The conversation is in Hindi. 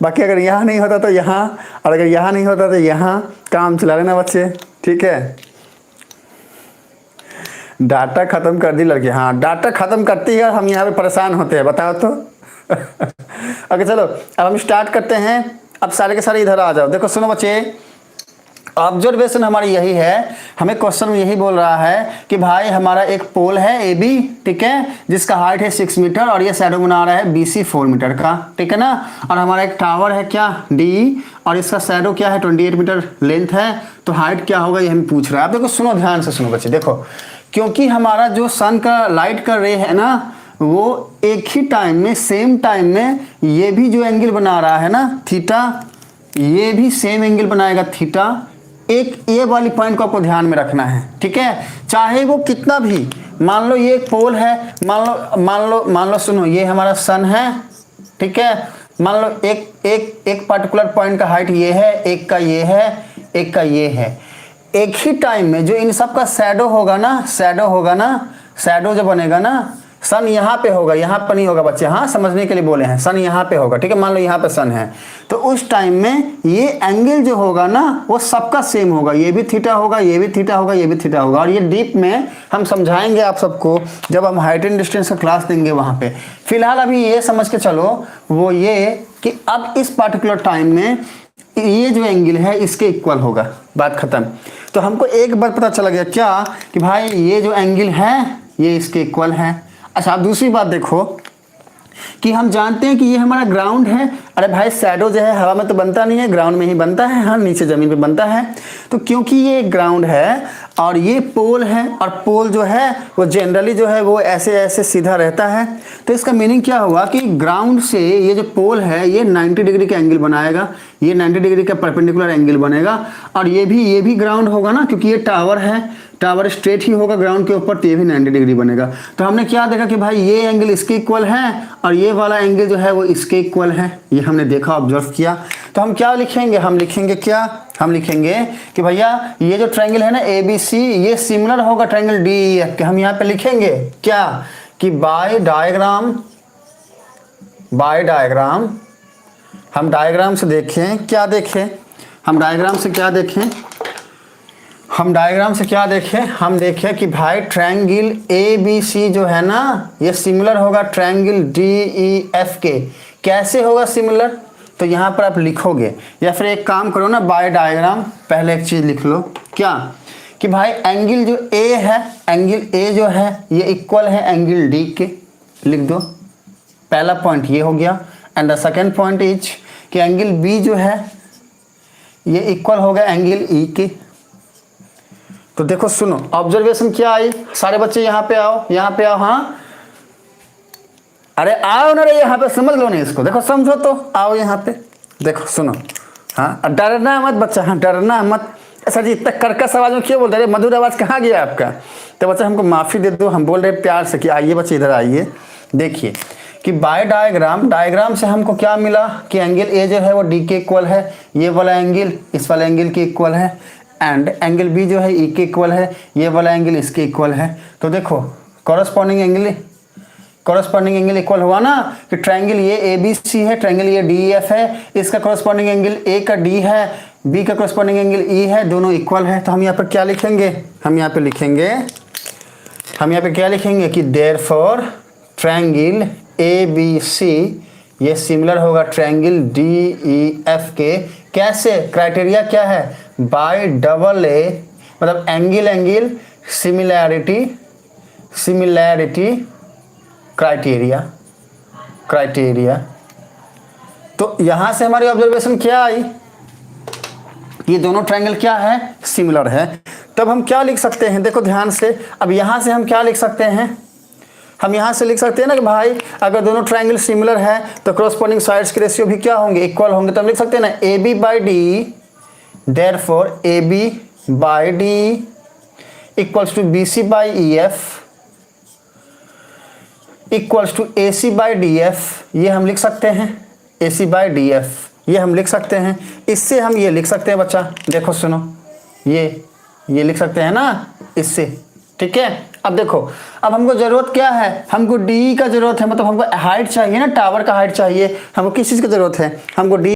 बाकी अगर यहाँ नहीं होता तो यहाँ, और अगर यहाँ नहीं होता तो यहाँ, काम चला लेना बच्चे, ठीक है। डाटा खत्म कर दी लड़की, हाँ डाटा खत्म करती है, हम यहाँ पे परेशान होते हैं, बताओ तो। ओके चलो अब हम स्टार्ट करते हैं। अब सारे के सारे इधर आ जाओ। देखो सुनो बच्चे, ऑब्जर्वेशन हमारी यही है, हमें क्वेश्चन में यही बोल रहा है कि भाई हमारा एक पोल है ए बी, ठीक है, जिसका हाइट है 6 मीटर और ये शैडो बना रहा है BC 4 मीटर का, ठीक है ना। और हमारा एक टावर है क्या D, और इसका शैडो क्या है 28 मीटर लेंथ है। तो हाइट क्या होगा ये हमें पूछ रहा है। आप देखो सुनो ध्यान से सुनो बच्चे, देखो क्योंकि हमारा जो सन का लाइट का रे है ना, वो एक ही टाइम में, सेम टाइम में ये भी जो एंगल बना रहा है ना थीटा, ये भी सेम एंगल बनाएगा थीटा। एक ये वाली पॉइंट को आपको ध्यान में रखना है, ठीक है। चाहे वो कितना भी, मान लो ये एक पोल है, मान लो सुनो ये हमारा सन है, ठीक है। मान लो एक पर्टिकुलर पॉइंट का हाइट ये है, एक का ये है, एक का ये है। एक ही टाइम में जो इन सब का शैडो होगा ना, शैडो जो बनेगा ना, सन यहाँ पे होगा, यहाँ पर नहीं होगा बच्चे, हाँ समझने के लिए बोले हैं, सन यहाँ पे होगा, ठीक है। मान लो यहाँ पे सन है, तो उस टाइम में ये एंगल जो होगा ना वो सबका सेम होगा, ये भी थीटा होगा, ये भी थीटा होगा, ये भी थीटा होगा। और ये डीप में हम समझाएंगे आप सबको जब हम हाइट एंड डिस्टेंस का क्लास देंगे वहाँ पे। फिलहाल अभी ये समझ के चलो वो ये कि अब इस पर्टिकुलर टाइम में ये जो एंगल है इसके इक्वल होगा, बात खत्म। तो हमको एक बार पता चला गया क्या कि भाई ये जो एंगल है ये इसके इक्वल है। अच्छा अब दूसरी बात देखो कि हम जानते हैं कि ये हमारा ग्राउंड है। अरे भाई शैडो जो है हवा में तो बनता नहीं है, ग्राउंड में ही बनता है, हाँ नीचे जमीन पे बनता है। तो क्योंकि ये ग्राउंड है और ये पोल है, और पोल जो है वो जनरली जो है वो ऐसे ऐसे सीधा रहता है, तो इसका मीनिंग क्या हुआ कि ग्राउंड से ये जो पोल है ये 90 डिग्री का एंगल बनाएगा, ये 90 डिग्री का परपेंडिकुलर एंगल बनेगा। और ये भी ग्राउंड होगा ना, क्योंकि ये टावर है, टावर स्ट्रेट ही होगा ग्राउंड के ऊपर, तो ये भी 90 डिग्री बनेगा। तो हमने क्या देखा कि भाई ये एंगल इसके इक्वल है और ये वाला एंगल जो है वो इसके इक्वल है, ये हमने देखा, ऑब्जर्व किया। तो हम क्या लिखेंगे, हम लिखेंगे क्या, हम लिखेंगे कि भैया ये जो ट्रायंगल है ना ABC, ये सिमिलर होगा ट्रायंगल DEF के। हम यहाँ पे लिखेंगे क्या कि बाय डायग्राम हम डायग्राम से देखें, क्या देखें, हम डायग्राम से क्या देखें, हम डायग्राम से क्या देखें, हम देखें कि भाई ट्रायंगल ABC जो है ना ये सिमिलर होगा ट्रायंगल DEF के। कैसे होगा सिमिलर, तो यहाँ पर आप लिखोगे, या फिर एक काम करो ना, बाय डायग्राम पहले एक चीज़ लिख लो क्या कि भाई एंगल जो A है, एंगल A जो है ये इक्वल है एंगल D के, लिख दो। पहला पॉइंट ये हो गया। And the second point is कि एंगल B जो है ये इक्वल होगा एंगल E के। तो देखो सुनो ऑब्जर्वेशन क्या आई, सारे बच्चे यहाँ पे आओ, यहाँ पे आओ, हाँ अरे आओ ना रे यहाँ पे, समझ लो नहीं इसको, देखो समझो तो आओ यहाँ पे, देखो सुनो, हाँ डरना मत बच्चा, हाँ डरना मत। सर जी इतना कर्कश आवाज में क्यों बोल रहे, मधुर आवाज कहाँ गया आपका। तो बच्चा हमको माफ़ी दे दो, हम बोल रहे प्यार से कि आइए बच्चे इधर आइए। देखिए कि बाय डायग्राम से हमको क्या मिला कि एंगल A जो है वो D के इक्वल है, ये वाला एंगल इस वाला एंगल के इक्वल है, एंड एंगल B जो है E के इक्वल है, ये वाला एंगल इसके इक्वल है। तो देखो कॉरस्पॉन्डिंग एंगल इक्वल हुआ ना कि ट्रायंगल ये ABC है, ट्रायंगल ये DEF है, इसका कॉरस्पॉन्डिंग एंगल A का D है, B का कॉरस्पॉन्डिंग एंगल E है, दोनों इक्वल है। तो हम यहाँ पर क्या लिखेंगे, हम यहाँ पे क्या लिखेंगे कि देयरफॉर ट्रायंगल ABC ये सिमिलर होगा ट्रायंगल DEF के। कैसे, क्राइटेरिया क्या है, बाय डबल A, मतलब एंगल सिमिलैरिटी क्राइटेरिया। तो यहां से हमारी ऑब्जर्वेशन क्या आई, ये दोनों ट्रायंगल क्या है, सिमिलर है। तब हम क्या लिख सकते हैं, देखो ध्यान से, अब यहां से हम क्या लिख सकते हैं, हम यहां से लिख सकते हैं ना कि भाई अगर दोनों ट्रायंगल सिमिलर है तो क्रॉसपोंडिंग साइड्स के रेशियो भी क्या होंगे, इक्वल होंगे। तो हम लिख सकते हैं ना AB by D, therefore AB by D equals to BC by EF equals to AC by DF। ये हम लिख सकते हैं AC बाई DF, ये हम लिख सकते हैं। इससे हम ये लिख सकते हैं बच्चा, देखो सुनो, ये लिख सकते हैं ना इससे, ठीक है। अब देखो, अब हमको ज़रूरत क्या है, हमको डी का ज़रूरत है, मतलब हमको हाइट चाहिए ना, टावर का हाइट चाहिए। हमको किस चीज़ की ज़रूरत है, हमको डी